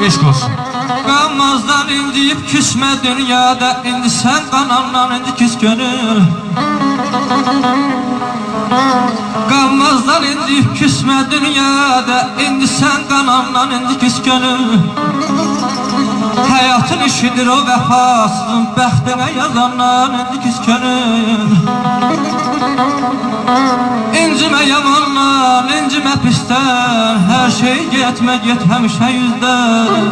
eşq olsun. Qanmazdan inciyib küsmə dünyada, indi sən qanamdan inci küs gönül. Qanmazdan inciyib küsmə dünyada, indi sən qanamdan inci küs gönül. Həyatın işidir o vəfasızın, bəxtinə yazandan indi küs gönül. İncimə yamandan, incimə pisdən, hər şey getmə get həmişə yüzdən.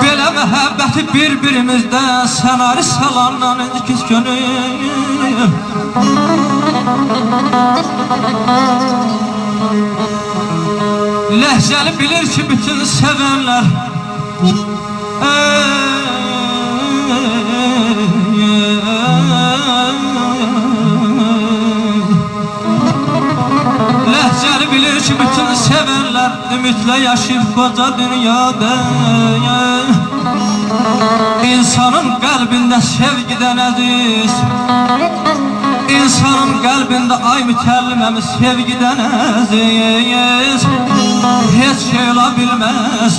Belə məhəbbəti bir-birimizdən, sənari salandan indi küs gönül. Ləhcəli bilir ki bütün sevənlər, ləhcəli bilir ki bütün sevənlər ümidlə yaşayıb qoca dünyada. İnsanın qəlbində sevgidən əziz, İnsanın qəlbində ay mütəlliməmiz sevgidən əziz. Heç şey ola bilməz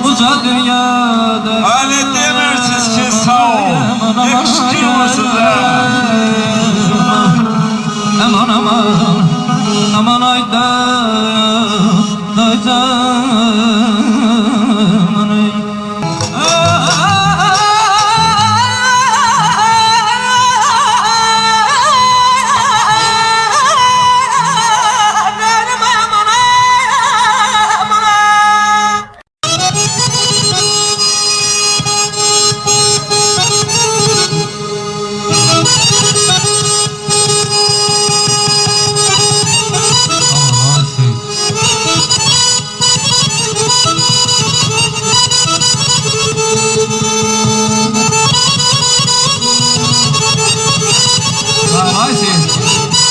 uca dünyada. Öyle demirsiniz ki sağ ol, yakışıklı Aman aman, aman ayda, ayda, aman ay.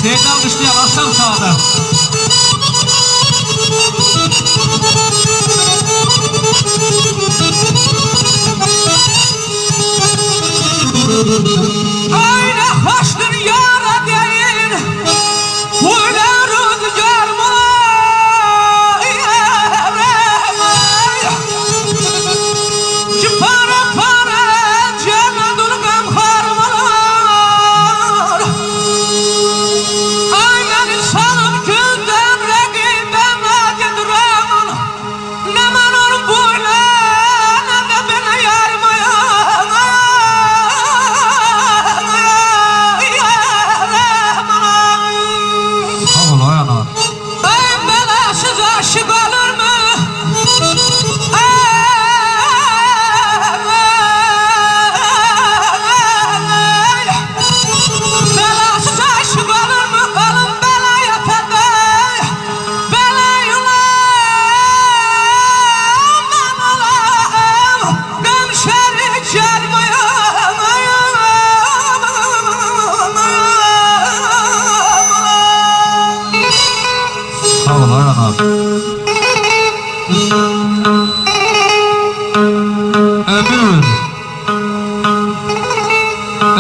Seyirci alkışlayan akşam sağda. Ayna hoş dünyada değil, huyla rüzgar mı? Ki para para cennetül gamhar mı?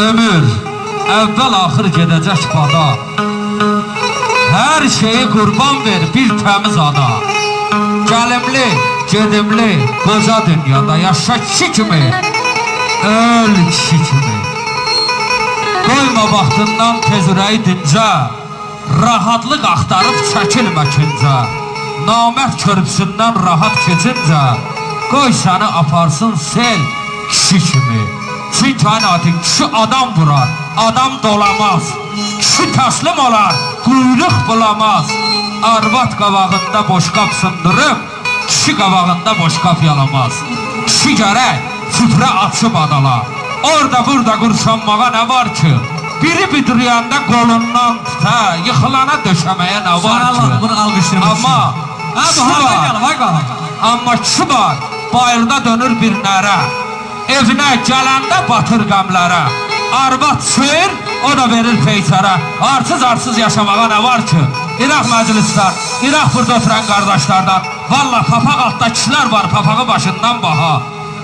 Ömür evvel ahır gedəcək bada, her şeyi qurban ver bir təmiz ada. Gəlimli, gedimli, qoca dünyada yaşa kişi kimi, öl kişi kimi. Qoyma vaxtından tez ürəyi dincə, rahatlıq axtarıb çəkilmə kincə. Namərd körpüsündən rahat keçincə, qoy səni aparsın sel kişi kimi. Çünki kainatın kişi adam vurar, adam dolamaz. Kişi təslim olar, quyruq bulamaz. Arvad qabağında boşqab sındırıb, kişi qabağında boşqab yalamaz. Kişi gərək süfrə açıb adala. Orada burada qurşanmağa nə var ki? Biri büdürüyəndə qolundan tuta, yıxılana döşəməyə nə var ki? Amma kişi var, bayırda dönür bir nərə. Evinə gələndə batır qəmlərə. Arvad sür, o da verir peysərə. Arsız yaşamağa nə var ki? İraq məclislər, İraq burada oturan qardaşlardan. Valla papaq altda kişilər var, papağı başından baha.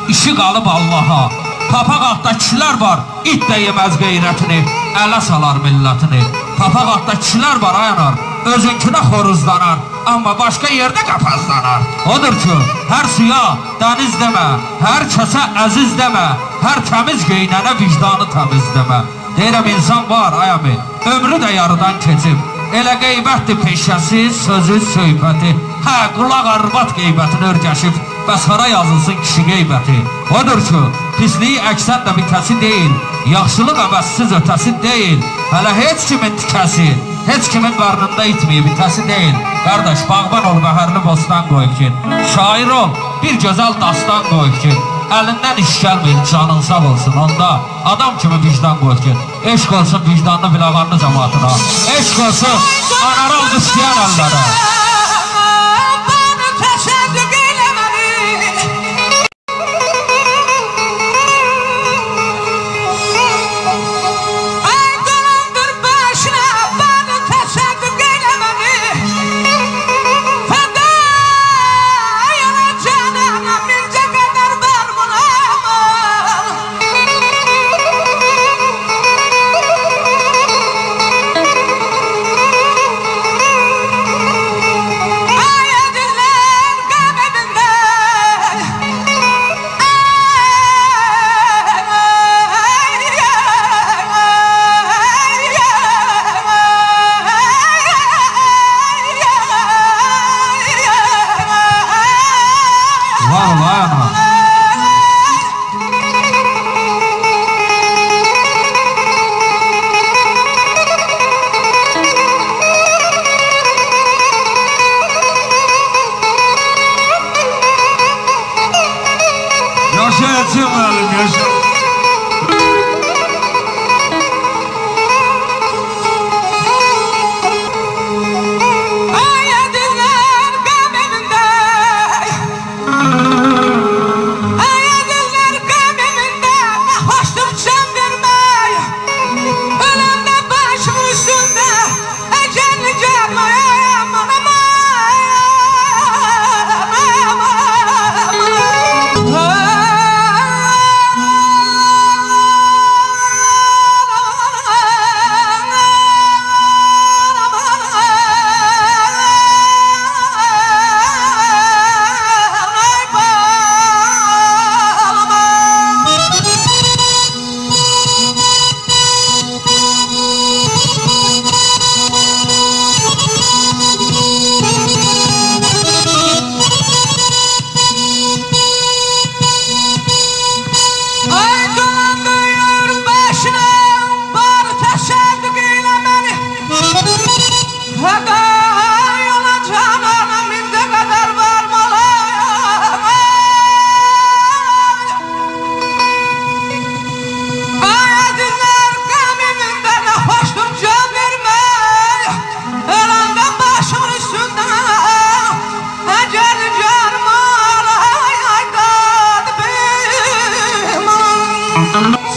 İşi qalıb Allaha. Papaq altda kişilər var, it də yeməz qeyrətini, ələ salar millətini. Papaq altda kişilər var, ayanar, özünkünə xoruzlanar. amma başqa yerdə qapazlanar. Odur ki, hər suya dəniz demə, hər kəsə əziz demə, hər təmiz geyinənə vicdanı təmiz demə. Deyirəm, insan var, ayami, ömrü də yarıdan keçib. Elə qeybətdir peşəsi, sözü, söhbəti. Hə, qulaq arvad qeybətini örgəşib, bəsara yazılsın kişi qeybəti. Odur ki, pisliyi əksən də bitəsi deyil, yaxşılıq əvəzsiz ötəsi deyil. Hələ heç kimin tikəsi, heç kimin qarnında itməyib bitəsi deyil. Qardaş, bağban ol, bəhərli bostan qoyub ki, şair ol, bir gözəl dastan qoyub ki, əlindən iş gəlməyir, canın sağ olsun. Onda adam kimi vicdan qoyub ki, eşq olsun vicdanlı bilağanlı cəmatına, eşq olsun anaral qıstiyən əllərə. Yaşa müəllim, yaşa.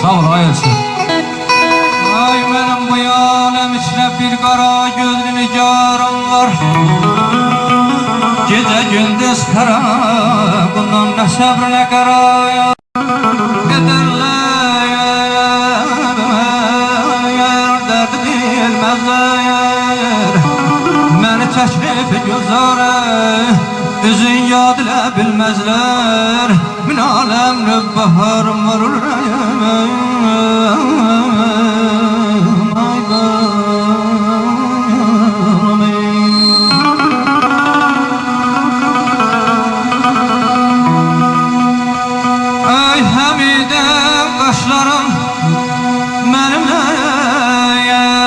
Sağ ol, ayılsın. Ay benim bu alem içine bir kara gözlü nigarım var. Gece gündüz kara, bundan ne sabır ne kara. Ederler derdi bilmezler. Beni teklif gözlere, üzün yad ile bilmezler. Min alemli baharım var ay hamidem kaşlarım benimle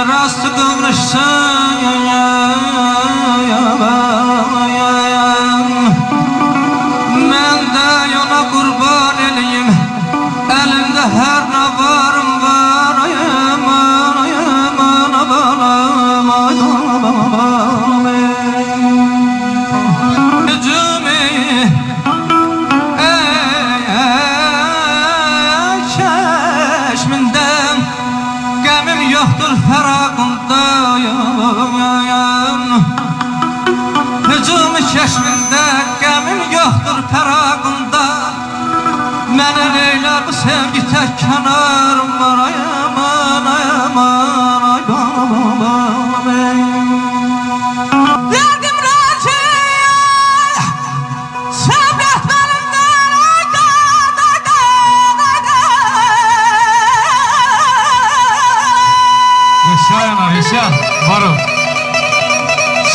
rastı kıvrışsın ben de yola kurban eleyim elimde her ne varım var ay aman ay aman aman ay aman yüzümü çeşminden gemim yoktur ferakında hücumu çeşminde gemim yoktur ferakında menen eyler bu sevgi tek kenarım var ay aman ay aman ay baba derdim raçe varım.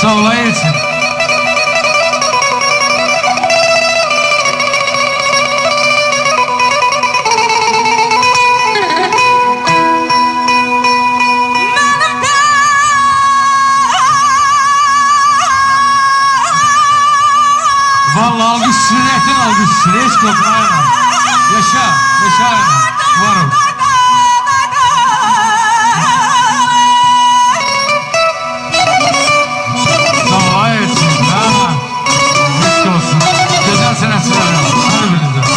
Sağ olayısın. Vallahi alkış sürekli alkış. Hiç kopmayla. Yaşa, yaşa. Varım. Sağ olayısın. Ha. Hiç olsun. Güzel senesler. Hadi birlikte.